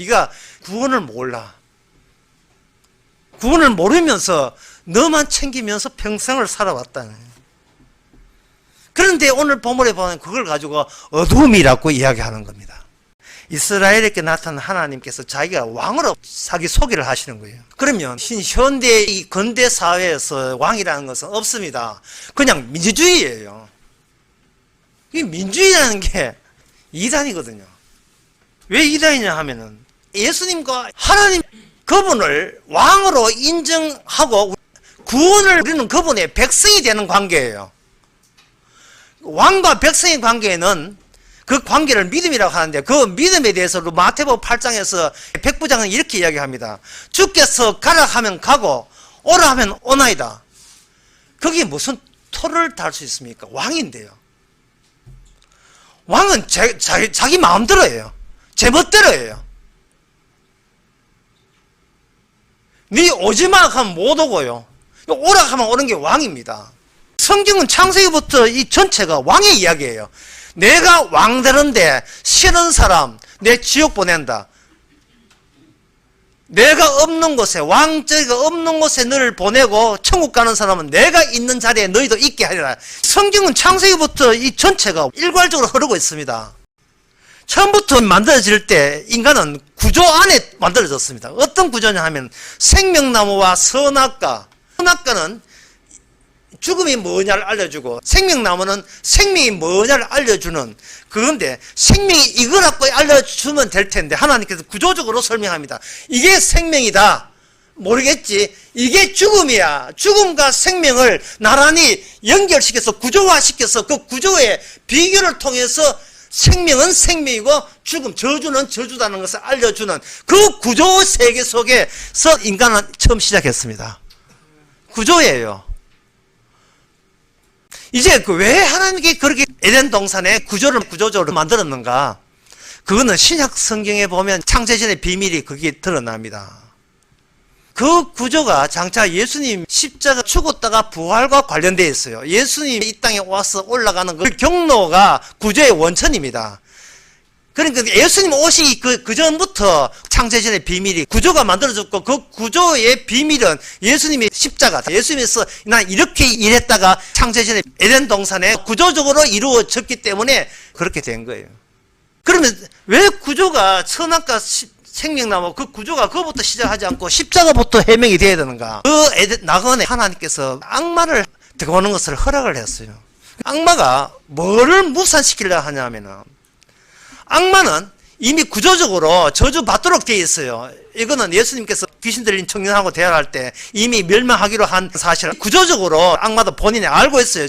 네가 구원을 몰라. 구원을 모르면서 너만 챙기면서 평생을 살아왔다네. 그런데 오늘 본문에 보면 그걸 가지고 어둠이라고 이야기하는 겁니다. 이스라엘에게 나타난 하나님께서 자기가 왕으로 자기 소개를 하시는 거예요. 그러면 현대 이 근대 사회에서 왕이라는 것은 없습니다. 그냥 민주주의예요. 이 민주주의라는 게 이단이거든요. 왜 이단이냐 하면은 예수님과 하나님 그분을 왕으로 인정하고 구원을 우리는 그분의 백성이 되는 관계예요. 왕과 백성의 관계에는 그 관계를 믿음이라고 하는데 그 믿음에 대해서도 마태복음 8장에서 백부장은 이렇게 이야기합니다. 주께서 가라 하면 가고 오라 하면 오나이다. 거기에 무슨 토를 달 수 있습니까? 왕인데요. 왕은 자기 마음대로 해요. 제멋대로 해요. 네 오지마 하면 못 오고요. 오라 하면 오는 게 왕입니다. 성경은 창세기부터 이 전체가 왕의 이야기예요. 내가 왕되는데 싫은 사람 내 지옥 보낸다. 내가 없는 곳에 왕자가 없는 곳에 너를 보내고 천국 가는 사람은 내가 있는 자리에 너희도 있게 하리라. 성경은 창세기부터 이 전체가 일괄적으로 흐르고 있습니다. 처음부터 만들어질 때 인간은 구조 안에 만들어졌습니다. 어떤 구조냐 하면 생명나무와 선악과, 선악과는 죽음이 뭐냐를 알려주고 생명나무는 생명이 뭐냐를 알려주는, 그런데 생명이 이거라고 알려주면 될 텐데 하나님께서 구조적으로 설명합니다. 이게 생명이다. 모르겠지. 이게 죽음이야. 죽음과 생명을 나란히 연결시켜서 구조화시켜서 그 구조의 비교를 통해서 생명은 생명이고 죽음, 저주는 저주다는 것을 알려주는 그 구조 세계 속에서 인간은 처음 시작했습니다. 구조예요. 이제 왜 하나님께 그렇게 에덴 동산에 구조를 구조적으로 만들었는가? 그거는 신약 성경에 보면 창세전의 비밀이 거기에 드러납니다. 그 구조가 장차 예수님 십자가 죽었다가 부활과 관련되어 있어요. 예수님이 이 땅에 와서 올라가는 그 경로가 구조의 원천입니다. 그러니까 예수님 오시기 그 전부터 창세전의 비밀이 구조가 만들어졌고 그 구조의 비밀은 예수님의 십자가, 예수님께서 나 이렇게 일했다가 창세전의 에덴 동산에 구조적으로 이루어졌기 때문에 그렇게 된 거예요. 그러면 왜 구조가 선악과 생명나무 그 구조가 그것부터 시작하지 않고 십자가부터 해명이 되어야 되는가? 그 에덴 낙원에 하나님께서 악마를 들어오는 것을 허락을 했어요. 악마가 뭐를 무산시키려 하냐면은 악마는 이미 구조적으로 저주받도록 되어 있어요. 이거는 예수님께서 귀신 들린 청년하고 대화할 때 이미 멸망하기로 한 사실, 구조적으로 악마도 본인이 알고 있어요.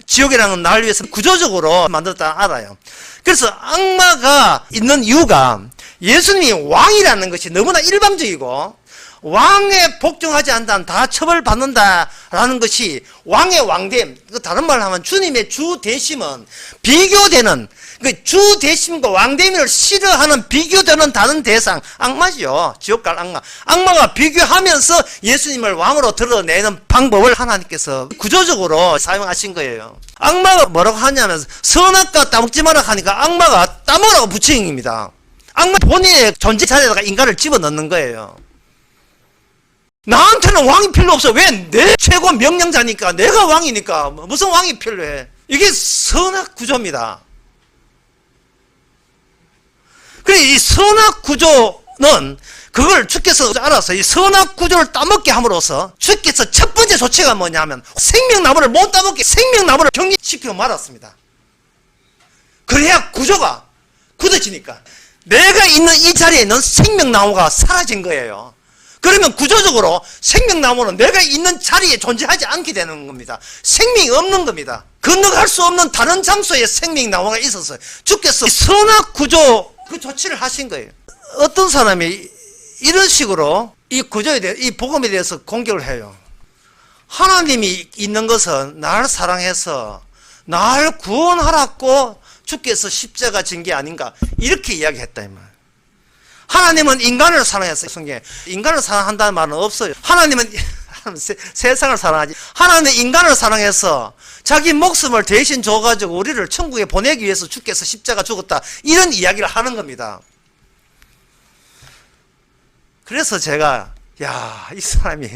지옥이라는 날 위해서 구조적으로 만들었다 알아요. 그래서 악마가 있는 이유가 예수님이 왕이라는 것이 너무나 일방적이고 왕에 복종하지 않다면 다 처벌받는다라는 것이 왕의 왕됨, 다른 말로 하면 주님의 주대심은 비교되는, 그 주대심과 왕됨을 싫어하는 비교되는 다른 대상, 악마죠. 지옥갈 악마. 악마가 비교하면서 예수님을 왕으로 드러내는 방법을 하나님께서 구조적으로 사용하신 거예요. 악마가 뭐라고 하냐면 선악과 따먹지 마라 하니까 악마가 따먹으라고 붙인 겁니다. 악마 본인의 존재 자리에다가 인간을 집어넣는 거예요. 나한테는 왕이 필요 없어. 왜? 내 최고 명령자니까, 내가 왕이니까 무슨 왕이 필요해. 이게 선악 구조입니다. 그래, 이 선악 구조는 그걸 주께서 알아서 이 선악 구조를 따먹게 함으로써 주께서 첫 번째 조치가 뭐냐면 생명나무를 못 따먹게 생명나무를 격리시키고 말았습니다. 그래야 구조가 굳어지니까 내가 있는 이 자리에 있는 생명나무가 사라진 거예요. 그러면 구조적으로 생명나무는 내가 있는 자리에 존재하지 않게 되는 겁니다. 생명이 없는 겁니다. 건너갈 수 없는 다른 장소에 생명나무가 있었어요. 주께서 선악 구조 그 조치를 하신 거예요. 어떤 사람이 이런 식으로 이 구조에 대해, 이 복음에 대해서 공격을 해요. 하나님이 있는 것은 나를 사랑해서 나를 구원하라고 주께서 십자가 진 게 아닌가, 이렇게 이야기했다 이 말. 하나님은 인간을 사랑했어요. 성경에 인간을 사랑한다는 말은 없어요. 하나님은 세상을 사랑하지. 하나님은 인간을 사랑해서 자기 목숨을 대신 줘가지고 우리를 천국에 보내기 위해서 주께서 십자가 죽었다, 이런 이야기를 하는 겁니다. 그래서 제가 야, 이 사람이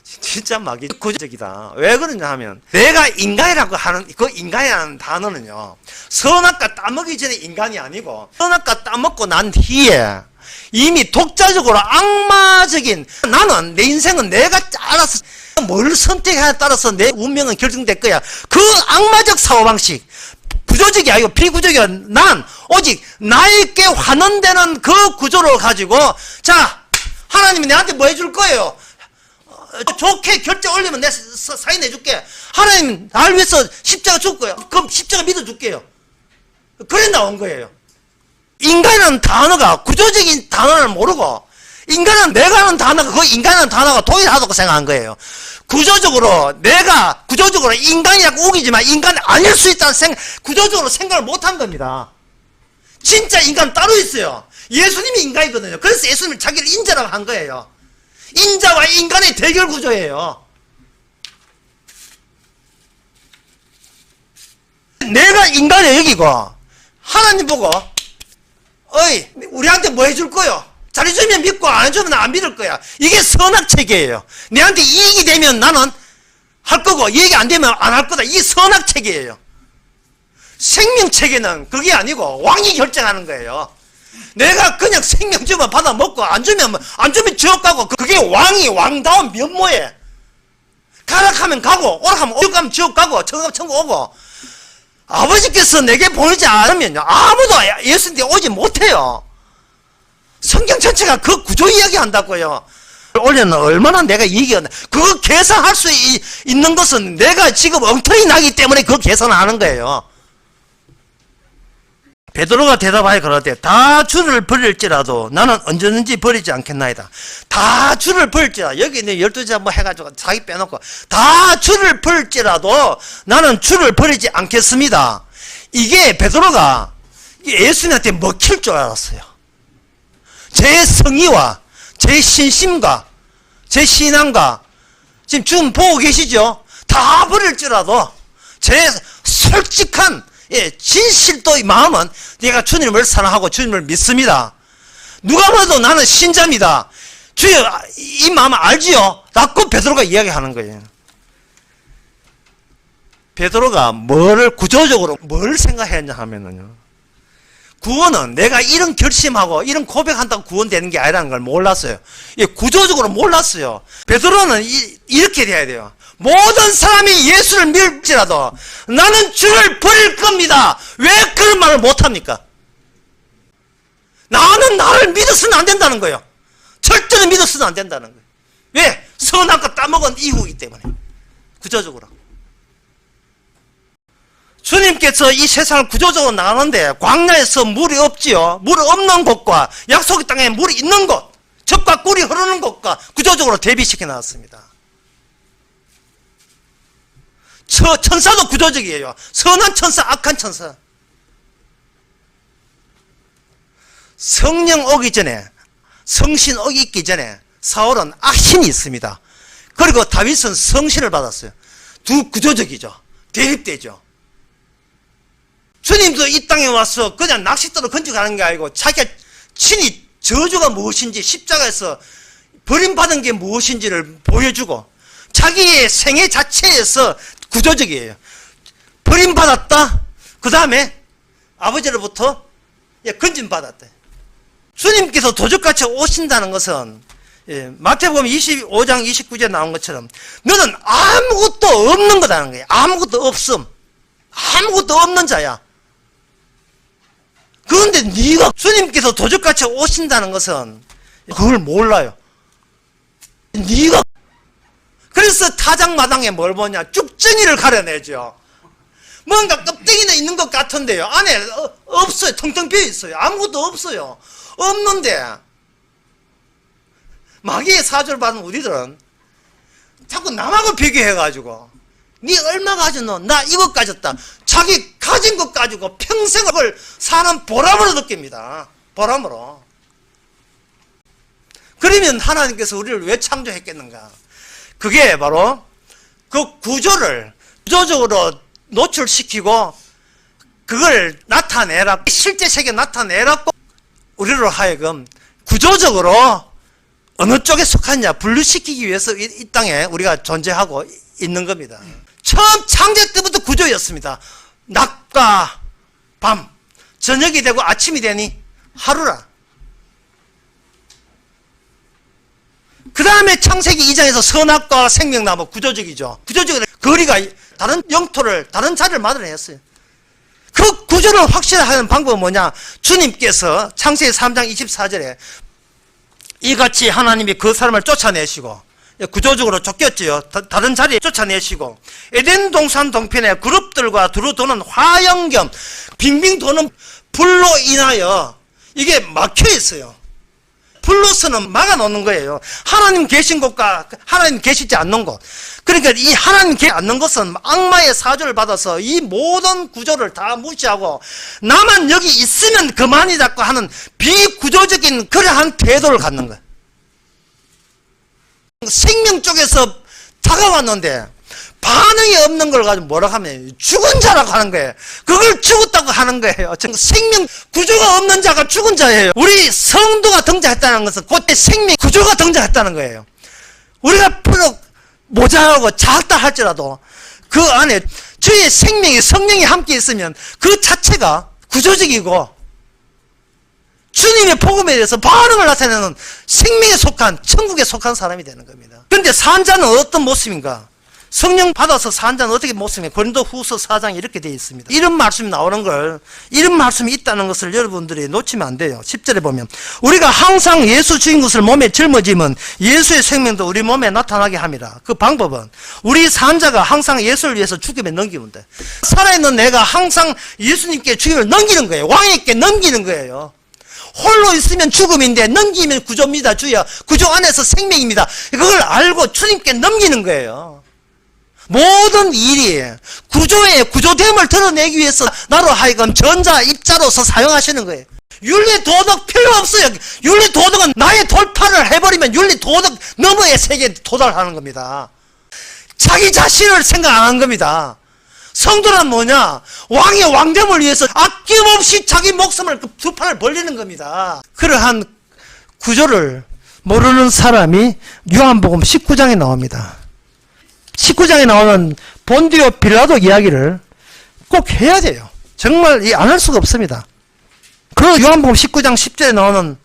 진짜 막이 구조적이다. 왜 그러냐 하면 내가 인간이라고 하는 그 인간이라는 단어는요, 선악과 따먹기 전에 인간이 아니고 선악과 따먹고 난 뒤에 이미 독자적으로 악마적인, 나는 내 인생은 내가 알아서 뭘 선택하냐에 따라서 내 운명은 결정될 거야. 그 악마적 사고방식, 구조적이 아니고 비구조적이야. 난 오직 나에게 환원되는 그 구조를 가지고, 자, 하나님이 내한테 뭐 해줄 거예요? 좋게 결제 올리면 내가 사인 해줄게. 하나님 날 위해서 십자가 죽을 거예요. 그럼 십자가 믿어줄게요. 그래 나온 거예요. 인간이라는 단어가 구조적인 단어를 모르고, 인간은 내가 하는 단어가, 그 인간이라는 단어가 동일하다고 생각한 거예요. 구조적으로 내가 구조적으로 인간이라고 우기지만 인간이 아닐 수 있다는 구조적으로 생각을 못한 겁니다. 진짜 인간 따로 있어요. 예수님이 인간이거든요. 그래서 예수님이 자기를 인자라고 한 거예요. 인자와 인간의 대결 구조예요. 내가 인간의 여기고 하나님 보고, 어이, 우리한테 뭐 해줄 거요? 잘해주면 믿고 안 해주면 안 믿을 거야. 이게 선악체계예요. 내한테 이익이 되면 나는 할 거고, 이익이 안 되면 안 할 거다. 이게 선악체계예요. 생명체계는 그게 아니고 왕이 결정하는 거예요. 내가 그냥 생명 주면 받아 먹고 안 주면 지옥 가고, 그게 왕이 왕다운 면모에 가락하면 가고 오락하면 오락 가면 지옥 가고 천국 오고, 아버지께서 내게 보내지 않으면요 아무도 예수님께 오지 못해요. 성경 전체가 그 구조 이야기 한다고요. 올해는 얼마나 내가 이익이었나. 그거 계산할 수 있는 것은 내가 지금 엉터리 나기 때문에 그 계산을 하는 거예요. 베드로가 대답하여 그러되 다 주를 버릴지라도 나는 언제든지 버리지 않겠나이다. 다 주를 버릴지라도, 여기 있는 12자 뭐 해가지고 자기 빼놓고 다 주를 버릴지라도 나는 주를 버리지 않겠습니다. 이게 베드로가 예수님한테 먹힐 줄 알았어요. 제 성의와 제 신심과 제 신앙과, 지금 보고 계시죠? 다 버릴지라도 제 솔직한 진실도의 마음은 내가 주님을 사랑하고 주님을 믿습니다. 누가 봐도 나는 신자입니다. 주여, 이 마음 알지요? 라고 베드로가 이야기하는 거예요. 베드로가 구조적으로 뭘 생각했냐 하면은요, 구원은 내가 이런 결심하고 이런 고백한다고 구원되는 게 아니라는 걸 몰랐어요. 구조적으로 몰랐어요. 베드로는 이렇게 돼야 돼요. 모든 사람이 예수를 믿을지라도 나는 주를 버릴 겁니다. 왜 그런 말을 못합니까? 나는 나를 믿어서는 안 된다는 거예요. 절대로 믿어서는 안 된다는 거예요. 왜? 선악과 따먹은 이후이기 때문에. 구조적으로. 주님께서 이 세상을 구조적으로 나가는데 광야에서 물이 없지요. 물이 없는 곳과 약속의 땅에 물이 있는 곳, 젖과 꿀이 흐르는 곳과 구조적으로 대비시켜 놨습니다. 천사도 구조적이에요. 선한 천사, 악한 천사. 성령 오기 전에, 성신 오기 있기 전에 사울은 악신이 있습니다. 그리고 다윗은 성신을 받았어요. 두 구조적이죠. 대립되죠. 주님도 이 땅에 와서 그냥 낚싯대로 건져가는 게 아니고 자기가 친히 저주가 무엇인지, 십자가에서 버림받은 게 무엇인지를 보여주고, 자기의 생애 자체에서 구조적이에요. 버림받았다. 그 다음에 아버지로부터 건짐받았다. 주님께서 도적같이 오신다는 것은, 마태복음 25장 29절에 나온 것처럼 너는 아무것도 없는 거다는 거예요. 아무것도 없음. 아무것도 없는 자야. 그런데 네가 주님께서 도적같이 오신다는 것은 그걸 몰라요. 네가 그래서 타작마당에 뭘 보냐? 쭉정이를 가려내죠. 뭔가 껍데기는 있는 것 같은데요, 안에 없어요. 텅텅 비어 있어요. 아무것도 없어요. 없는데 마귀의 사주를 받은 우리들은 자꾸 남하고 비교해가지고 네 얼마 가졌노? 나 이것 가졌다. 자기 가진 것 가지고 평생을 사는 보람으로 느낍니다. 보람으로. 그러면 하나님께서 우리를 왜 창조했겠는가? 그게 바로 그 구조를 구조적으로 노출시키고 그걸 나타내라, 실제 세계 나타내라고 우리로 하여금 구조적으로 어느 쪽에 속하냐 분류시키기 위해서 이 땅에 우리가 존재하고 있는 겁니다. 처음 창제 때부터 구조였습니다. 낮과 밤, 저녁이 되고 아침이 되니 하루라. 그 다음에 창세기 2장에서 선악과 생명나무 구조적이죠. 구조적으로 거리가 다른 영토를, 다른 자리를 만들어냈어요. 그 구조를 확실하는 방법은 뭐냐? 주님께서 창세기 3장 24절에 이같이 하나님이 그 사람을 쫓아내시고, 구조적으로 쫓겼지요. 다른 자리에 쫓아내시고, 에덴 동산 동편에 그룹들과 두루 도는 화염 겸 빙빙 도는 불로 인하여 이게 막혀 있어요. 불로서는 막아놓는 거예요. 하나님 계신 곳과 하나님 계시지 않는 곳. 그러니까 이 하나님 계시지 않는 것은 악마의 사주를 받아서 이 모든 구조를 다 무시하고 나만 여기 있으면 그만이라고 하는 비구조적인 그러한 태도를 갖는 거예요. 생명 쪽에서 다가왔는데 반응이 없는 걸 가지고 뭐라고 하면 죽은 자라고 하는 거예요. 그걸 죽었다고 하는 거예요. 생명 구조가 없는 자가 죽은 자예요. 우리 성도가 등장했다는 것은 그때 생명 구조가 등장했다는 거예요. 우리가 비록 모자라고 작다 할지라도 그 안에 주의 생명이 성령이 함께 있으면 그 자체가 구조적이고 주님의 복음에 대해서 반응을 나타내는 생명에 속한 천국에 속한 사람이 되는 겁니다. 그런데 산자는 어떤 모습인가? 성령 받아서 산 자는 어떻게 모습인가? 고린도후서 4장에 이렇게 되어 있습니다. 이런 말씀이 나오는 걸, 이런 말씀이 있다는 것을 여러분들이 놓치면 안 돼요. 10절에 보면 우리가 항상 예수 주인 것을 몸에 짊어지면 예수의 생명도 우리 몸에 나타나게 합니다. 그 방법은 우리 산자가 항상 예수를 위해서 죽음에 넘기면 돼. 살아있는 내가 항상 예수님께 죽음을 넘기는 거예요. 왕에게 넘기는 거예요. 홀로 있으면 죽음인데 넘기면 구조입니다. 주여, 구조 안에서 생명입니다. 그걸 알고 주님께 넘기는 거예요. 모든 일이 구조의 구조됨을 드러내기 위해서 나로 하여금 전자, 입자로서 사용하시는 거예요. 윤리 도덕 필요 없어요. 윤리 도덕은 나의 돌파를 해버리면 윤리 도덕 너머의 세계에 도달하는 겁니다. 자기 자신을 생각 안 한 겁니다. 성도란 뭐냐? 왕의 왕됨을 위해서 아낌없이 자기 목숨을 두 팔을 벌리는 겁니다. 그러한 구조를 모르는 사람이 요한복음 19장에 나옵니다. 19장에 나오는 본디오 빌라도 이야기를 꼭 해야 돼요. 정말 안 할 수가 없습니다. 그 요한복음 19장 10절에 나오는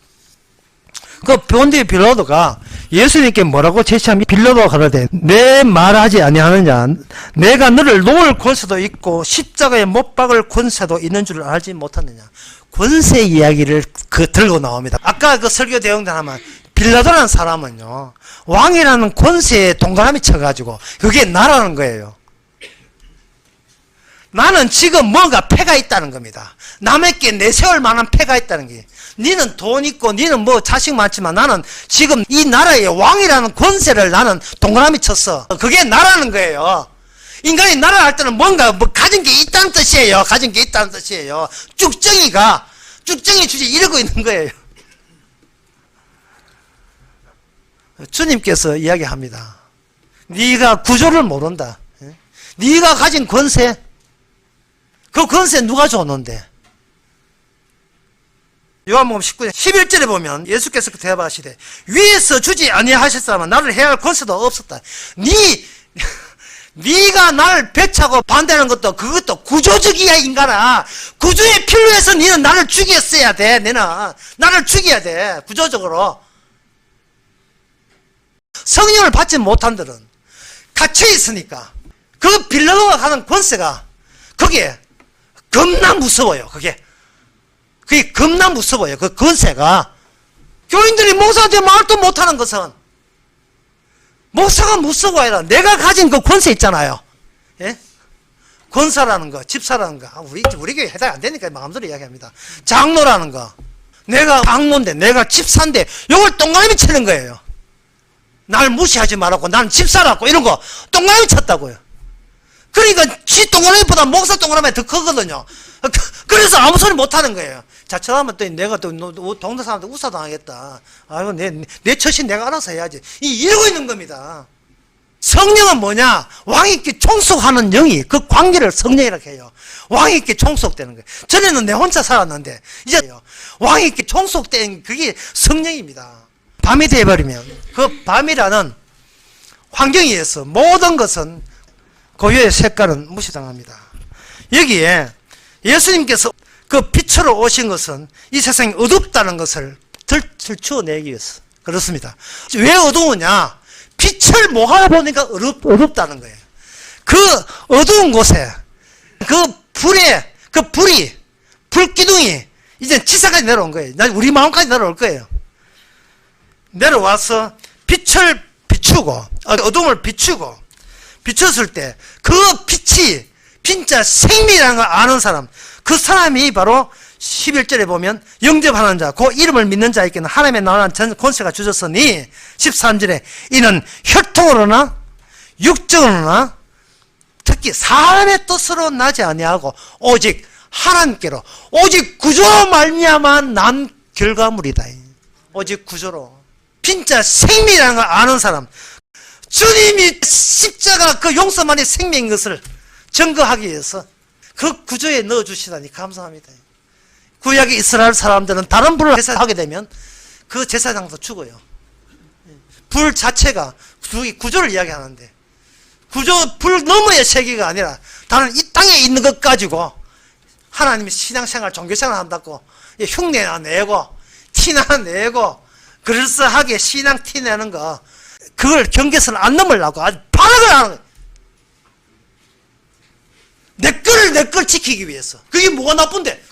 그 본디오 빌라도가 예수님께 뭐라고 제시하면 빌라도가 가로되 내 말하지 아니하느냐 내가 너를 놓을 권세도 있고 십자가에 못 박을 권세도 있는 줄 알지 못하느냐. 권세 이야기를 들고 나옵니다. 아까 그 설교 대용단 하면 빌라도라는 사람은요 왕이라는 권세에 동그라미 쳐가지고 그게 나라는 거예요. 나는 지금 뭔가 패가 있다는 겁니다. 남에게 내세울 만한 패가 있다는 게. 니는 돈 있고 니는 뭐 자식 많지만 나는 지금 이 나라의 왕이라는 권세를 나는 동그라미 쳤어. 그게 나라는 거예요. 인간이 나라 할 때는 뭔가 뭐 가진 게 있다는 뜻이에요. 가진 게 있다는 뜻이에요. 쭉정이 주제 이러고 있는 거예요. 주님께서 이야기합니다. 네가 구조를 모른다. 네가 가진 권세, 그 권세 누가 줬는데? 요한복음 19장 11절에 보면 예수께서 대답하시되 위에서 주지 아니하셨다면 나를 해야 할 권세도 없었다. 네가 나를 배차고 반대하는 것도 그것도 구조적이야. 인간아, 구조의 필요해서 너는 나를 죽였어야 돼. 너는 나를 죽여야 돼. 구조적으로. 성령을 받지 못한 들은 갇혀 있으니까 그 빌라도가 가는 권세가 그게 겁나 무서워요. 그게 겁나 무서워요. 그 권세가. 교인들이 목사한테 말도 못하는 것은 목사가 무서워 아니라 내가 가진 그 권세 있잖아요. 예? 권사라는 거, 집사라는 거. 우리 교회 해당이 안 되니까 마음대로 이야기합니다. 장로라는 거. 내가 장로인데, 내가 집사인데, 이걸 동그라미 치는 거예요. 날 무시하지 말라고, 난 집사라고, 이런 거 동그라미 쳤다고요. 그러니까 지 동그라미보다 목사 동그라미 더 크거든요. 그래서 아무 소리 못 하는 거예요. 자, 저러면 또 내가 또 동네 사람한테 우사당하겠다. 아이고, 내 처신 내가 알아서 해야지. 이러고 있는 겁니다. 성령은 뭐냐? 왕에게 총속하는 영이 그 관계를 성령이라고 해요. 왕에게 총속되는 거예요. 전에는 내 혼자 살았는데, 이제 왕에게 총속된 그게 성령입니다. 밤이 되어버리면 그 밤이라는 환경에 의해서 모든 것은 고요의 색깔은 무시당합니다. 여기에 예수님께서 그 빛으로 오신 것은 이 세상이 어둡다는 것을 들추어내기 위해서 그렇습니다. 왜 어두우냐? 빛을 모아보니까 어둡다는 거예요. 그 어두운 곳에 그 불기둥이 이제 지상까지 내려온 거예요. 우리 마음까지 내려올 거예요. 내려와서 빛을 비추고 어둠을 비췄을 때 그 빛이 진짜 생명이라는 걸 아는 사람, 그 사람이 바로 11절에 보면 영접하는 자, 그 이름을 믿는 자에게는 하나님의 나라는 전 권세가 주셨으니 13절에 이는 혈통으로나 육정으로나 특히 사람의 뜻으로 나지 아니하고 오직 하나님께로 오직 구조로 말미암아 난 결과물이다. 오직 구조로 진짜 생명이라는 걸 아는 사람, 주님이 십자가 그 용서만이 생명인 것을 증거하기 위해서 그 구조에 넣어주시다니 감사합니다. 구약의 이스라엘 사람들은 다른 불을 제사하게 되면 그 제사장도 죽어요. 불 자체가 구조를 이야기하는데 불 너머의 세계가 아니라 다른 이 땅에 있는 것 가지고 하나님이 신앙생활, 종교생활 한다고 흉내나 내고 티나 내고 그럴싸하게 신앙 티내는 거, 그걸 경계선 안 넘으려고 아주 발악을 하는 거예요. 내 걸 지키기 위해서. 그게 뭐가 나쁜데?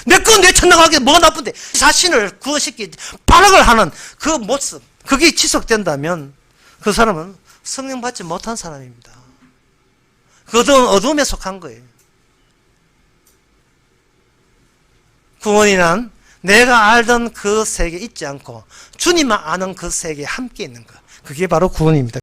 내 건 내 천당하게 뭐가 나쁜데? 자신을 구원시키기 발악을 하는 그 모습, 그게 지속된다면 그 사람은 성령 받지 못한 사람입니다. 그 어둠에 속한 거예요. 구원이란 내가 알던 그 세계에 있지 않고 주님만 아는 그 세계에 함께 있는 것, 그게 바로 구원입니다.